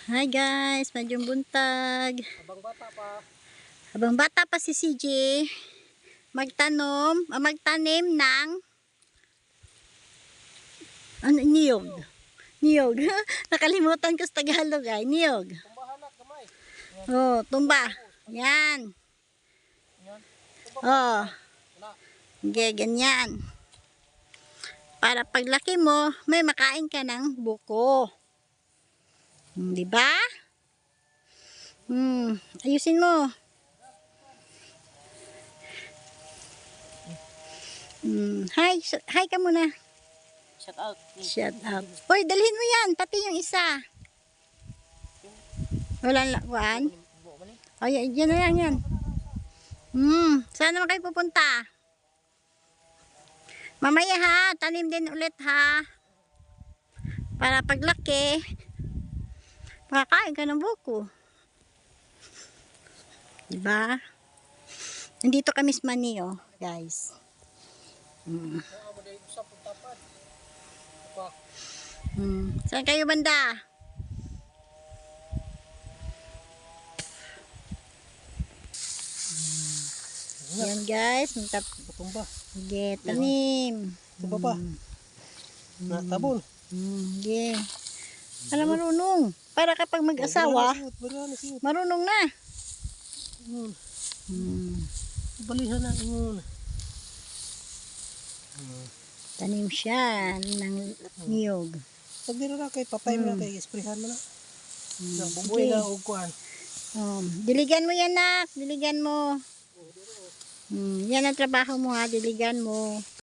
Hi guys, Madyong buntag. Habang bata pa. Si CJ magtanim ng niyog. Niyog. Nakalimutan ko sa Tagalog ay niyog. Tumbahan kamay. Oh, tumba. Yan. Oh. Okay, ganyan. Para paglaki mo, may makain ka ng buko. Di ba? Ayusin mo. Hi ka muna. Shout out. Shout out. Hoy, dalhin mo yan. Pati yung isa. Walang lakuan. Ay, yan na lang yan. Saan naman kayo pupunta? Mamaya ha, tanim din ulit ha. Para paglaki, makakain ka ng buko. Diba? Nandito kami sa Manio, guys. Saan kayo banda? Yan guys, Tumba. sige, tanim. Tumba pa. Tabon. Sige. Para marunong. Para kapag mag-asawa, marunong na. Balihan na yun. Tanim siya ng niyog. Pag dito na kay papay mo na kay isprihan mo na. Bubuhay na o kuhan. Diligan mo yan nak. Diligan mo. Yan ang trabaho mo ha. Diligan mo.